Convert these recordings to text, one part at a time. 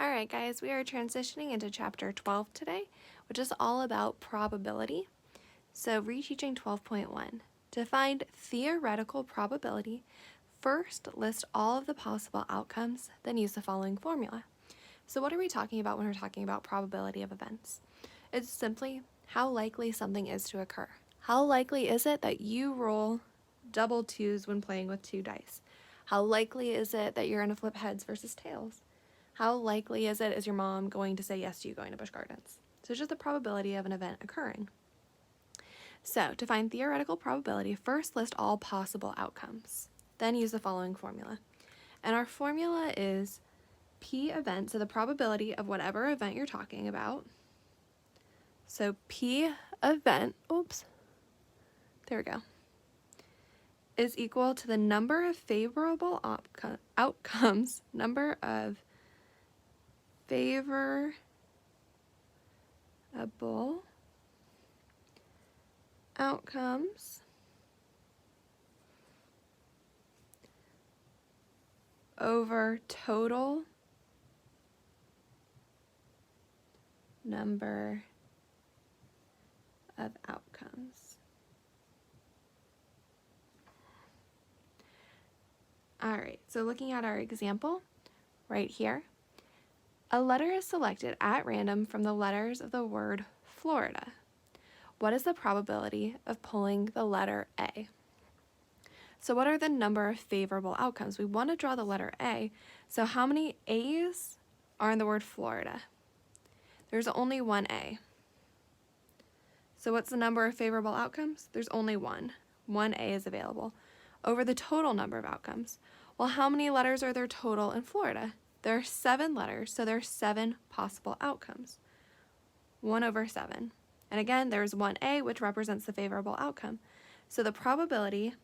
Alright guys, we are transitioning into chapter 12 today, which is all about probability. So reteaching 12.1. To find theoretical probability, first list all of the possible outcomes, then use the following formula. So what are we talking about when we're talking about probability of events? It's simply how likely something is to occur. How likely is it that you roll double twos when playing with 2 dice? How likely is it that you're going to flip heads versus tails? How likely is your mom going to say yes to you going to Busch Gardens? So it's just the probability of an event occurring. So to find theoretical probability, first list all possible outcomes. Then use the following formula. And our formula is P event, so the probability of whatever event you're talking about. So P event, there we go, is equal to the number of favorable outcomes, number of favorable outcomes over total number of outcomes. All right, so looking at our example right here, a letter is selected at random from the letters of the word Florida. What is the probability of pulling the letter A? So what are the number of favorable outcomes? We want to draw the letter A. So how many A's are in the word Florida? There's only one A. So what's the number of favorable outcomes? There's only one. One A is available. Over the total number of outcomes. Well, how many letters are there total in Florida? There are 7 letters, so there are 7 possible outcomes. 1 over 7. And again, there's one A, which represents the favorable outcome. So the probability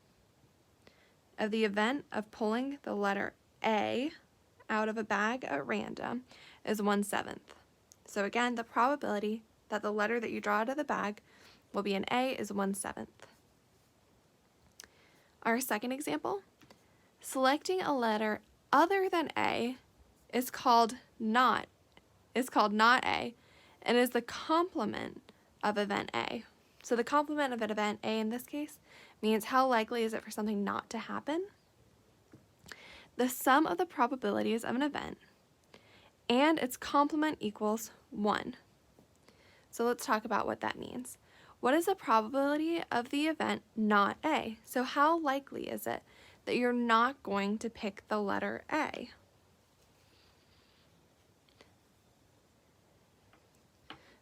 of the event of pulling the letter A out of a bag at random is 1/7. So again, the probability that the letter that you draw out of the bag will be an A is 1/7. Our second example, selecting a letter other than A is called not A and is the complement of event A. So the complement of an event A in this case means how likely is it for something not to happen? The sum of the probabilities of an event and its complement equals 1. So let's talk about what that means. What is the probability of the event not A? So how likely is it that you're not going to pick the letter A?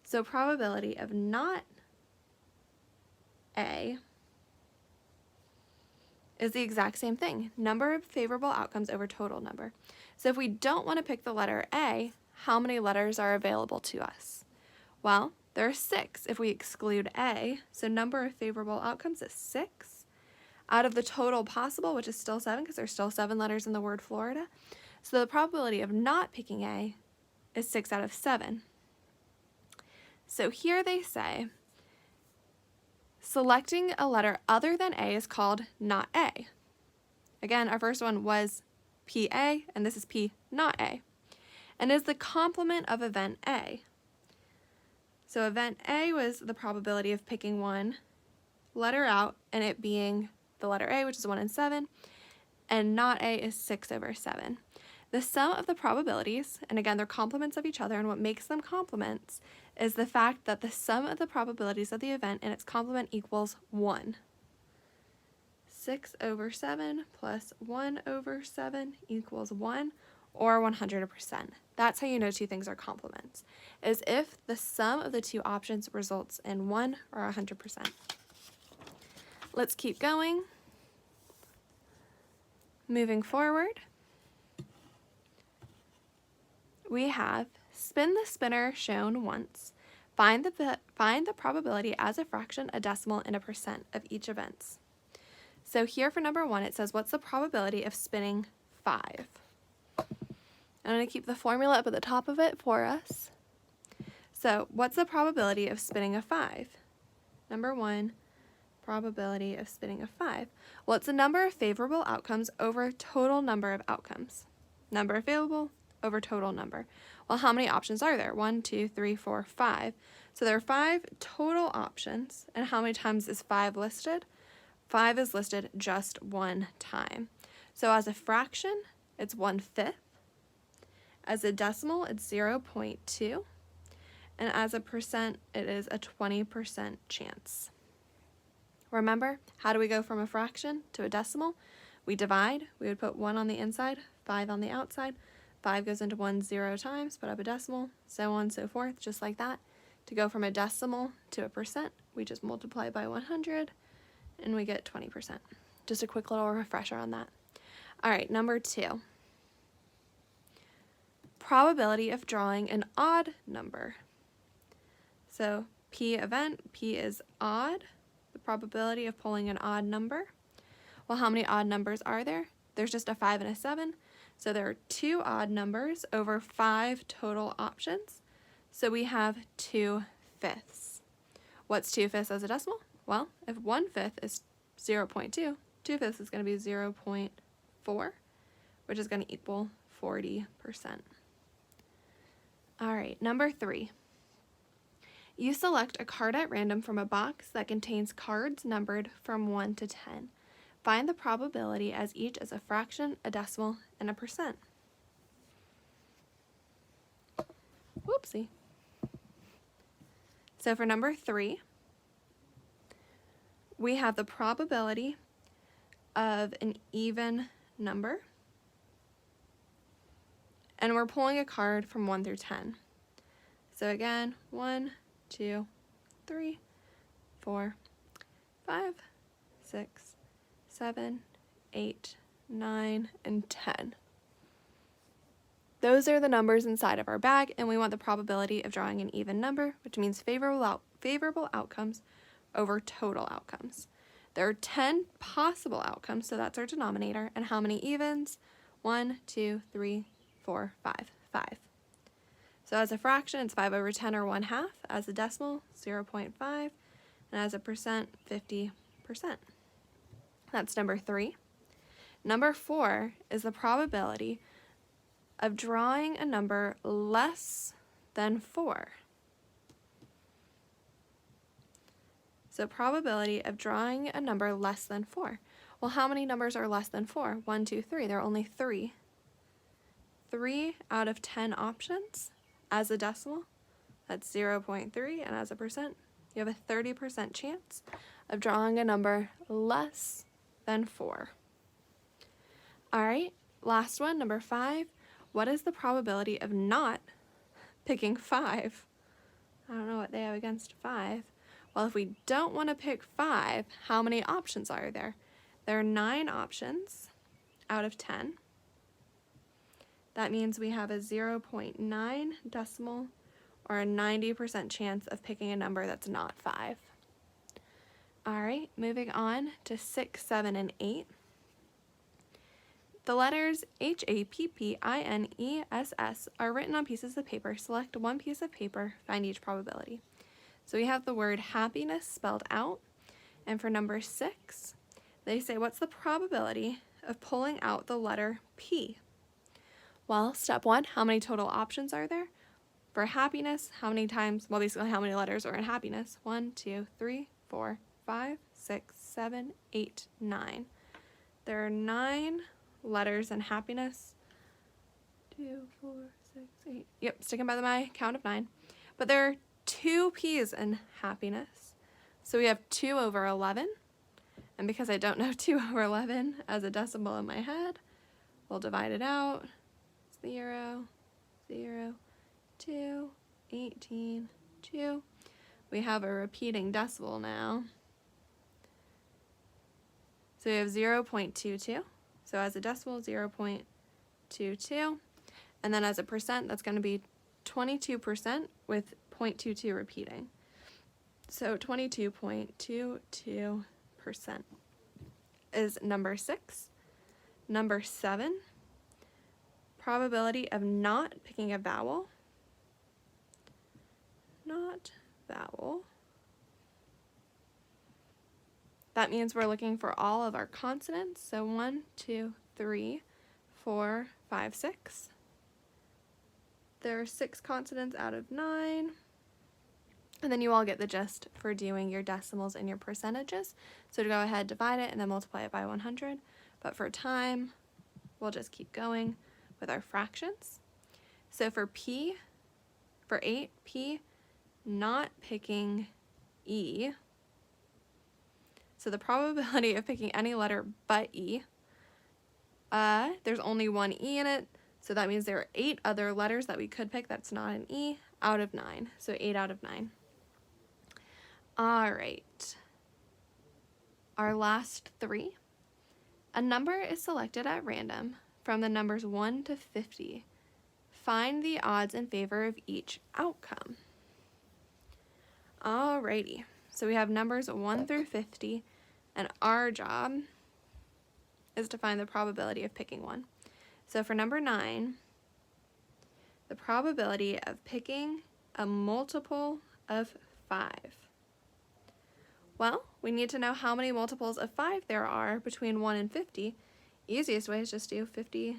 So probability of not A is the exact same thing, number of favorable outcomes over total number. So if we don't want to pick the letter A, how many letters are available to us? Well, there are 6 if we exclude A, so number of favorable outcomes is 6 out of the total possible, which is still 7 because there's still 7 letters in the word Florida. So the probability of not picking A is 6 out of 7. So here they say selecting a letter other than A is called not A. Again, our first one was PA, and this is P not A, and is the complement of event A. So event A was the probability of picking one letter out and it being the letter A, which is 1 in 7, and not A is 6 over 7. The sum of the probabilities, and again they're complements of each other, and what makes them complements is the fact that the sum of the probabilities of the event and its complement equals 1. 6 over 7 plus 1 over 7 equals 1, or 100%. That's how you know 2 things are complements, is if the sum of the 2 options results in 1 or 100%. Let's keep going. Moving forward, we have spin the spinner shown once. Find the probability as a fraction, a decimal, and a percent of each event. So here for number 1, it says what's the probability of spinning 5? I'm going to keep the formula up at the top of it for us. So what's the probability of spinning a 5? Number 1, probability of spinning a 5. Well, it's the number of favorable outcomes over total number of outcomes. Number available over total number. Well, how many options are there? 1, 2, 3, 4, 5. So there are 5 total options. And how many times is 5 listed? 5 is listed just one time. So as a fraction, it's 1/5. As a decimal, it's 0.2. And as a percent, it is a 20% chance. Remember, how do we go from a fraction to a decimal? We divide. We would put 1 on the inside, 5 on the outside. 5 goes into 1 0 times, put up a decimal, so on and so forth, just like that. To go from a decimal to a percent, we just multiply by 100, and we get 20%. Just a quick little refresher on that. All right, number 2. Probability of drawing an odd number. So P event, P is odd, the probability of pulling an odd number. Well, how many odd numbers are there? There's just a 5 and a 7. So there are 2 odd numbers over 5 total options. So we have 2/5. What's 2/5 as a decimal? Well, if 1/5 is 0.2, 2/5 is going to be 0.4, which is going to equal 40%. All right, number 3. You select a card at random from a box that contains cards numbered from 1 to 10. Find the probability as each is a fraction, a decimal, and a percent. Whoopsie. So for number 3, we have the probability of an even number, and we're pulling a card from 1 through 10. So again, 1, 2, 3, 4, 5, 6, 7, 8, 9, and 10. Those are the numbers inside of our bag, and we want the probability of drawing an even number, which means favorable outcomes over total outcomes. There are 10 possible outcomes, so that's our denominator. And how many evens? 1, 2, 3, 4, 5. 5. So as a fraction, it's 5 over 10 or 1/2. As a decimal, 0.5. And as a percent, 50%. That's number 3. Number 4 is the probability of drawing a number less than 4. So probability of drawing a number less than 4. Well, how many numbers are less than 4? 1, 2, 3. There are only 3. 3 out of 10 options. As a decimal, that's 0.3. And as a percent, you have a 30% chance of drawing a number less than 4. All right, last one, number 5. What is the probability of not picking 5? I don't know what they have against 5. Well, if we don't want to pick 5, how many options are there? There are 9 options out of 10. That means we have a 0.9 decimal or a 90% chance of picking a number that's not 5. All right, moving on to 6, 7, and 8. The letters HAPPINESS are written on pieces of paper. Select one piece of paper, find each probability. So we have the word happiness spelled out. And for number 6, they say, what's the probability of pulling out the letter P? Well, step 1, how many total options are there? For happiness, how many times, well, basically how many letters are in happiness? 1, 2, 3, 4, 5, 6, 7, 8, 9. There are 9 letters in happiness. 2, 4, 6, 8. Yep, sticking by my count of 9. But there are 2 P's in happiness. So we have 2 over 11. And because I don't know 2 over 11 as a decimal in my head, we'll divide it out. 0, 0, 2, 18, 2. We have a repeating decimal now. So we have 0.22. So as a decimal, 0.22. And then as a percent, that's going to be 22% with 0.22 repeating. So 22.22% is number 6. Number 7, probability of not picking a vowel. Not vowel. That means we're looking for all of our consonants. So 1, 2, 3, 4, 5, 6. there are 6 consonants out of 9. And then you all get the gist for doing your decimals and your percentages. So to go ahead, divide it, and then multiply it by 100. But for time, we'll just keep going with our fractions. So for 8, P, not picking E. So the probability of picking any letter but E, there's only one E in it, so that means there are 8 other letters that we could pick that's not an E out of 9. So 8 out of 9. All right. Our last 3. A number is selected at random from the numbers 1 to 50. Find the odds in favor of each outcome. Alrighty. So we have numbers 1 through 50, and our job is to find the probability of picking one. So for number 9, the probability of picking a multiple of 5. Well, we need to know how many multiples of 5 there are between 1 and 50. Easiest way is just do 50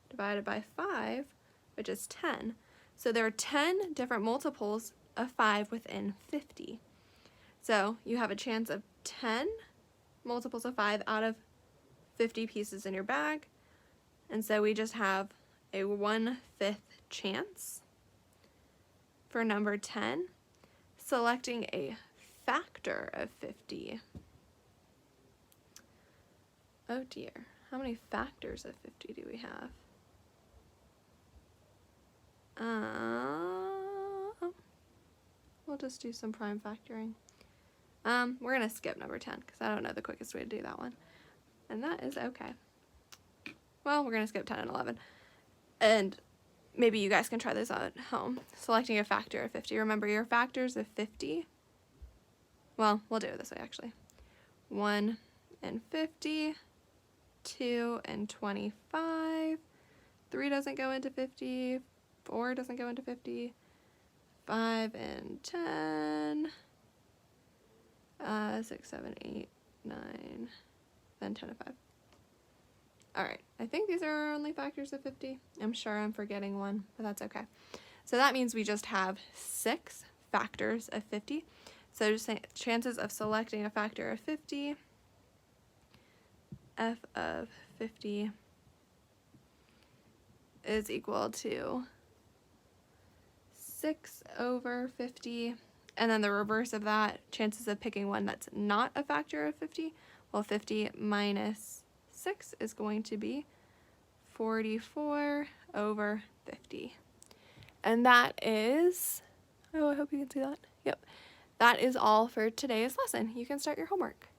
divided by 5, which is 10. So there are 10 different multiples of 5 within 50. So you have a chance of 10 multiples of 5 out of 50 pieces in your bag. And so we just have a 1/5 chance for number 10, selecting a factor of 50. Oh dear, how many factors of 50 do we have? We'll just do some prime factoring. We're going to skip number 10 because I don't know the quickest way to do that one. And that is okay. Well, we're going to skip 10 and 11. And maybe you guys can try this out at home. Selecting a factor of 50. Remember your factors of 50. Well, we'll do it this way actually. 1 and 50. 2 and 25. 3 doesn't go into 50. 4 doesn't go into 50. 5 and 10. 6, 7, 8, 9, then 10 and 5. Alright, I think these are only factors of 50. I'm sure I'm forgetting one, but that's okay. So that means we just have 6 factors of 50. So just chances of selecting a factor of 50, f of 50 is equal to 6 over 50. And then the reverse of that, chances of picking one that's not a factor of 50, well, 50 minus 6 is going to be 44 over 50. And that is, oh, I hope you can see that. Yep. That is all for today's lesson. You can start your homework.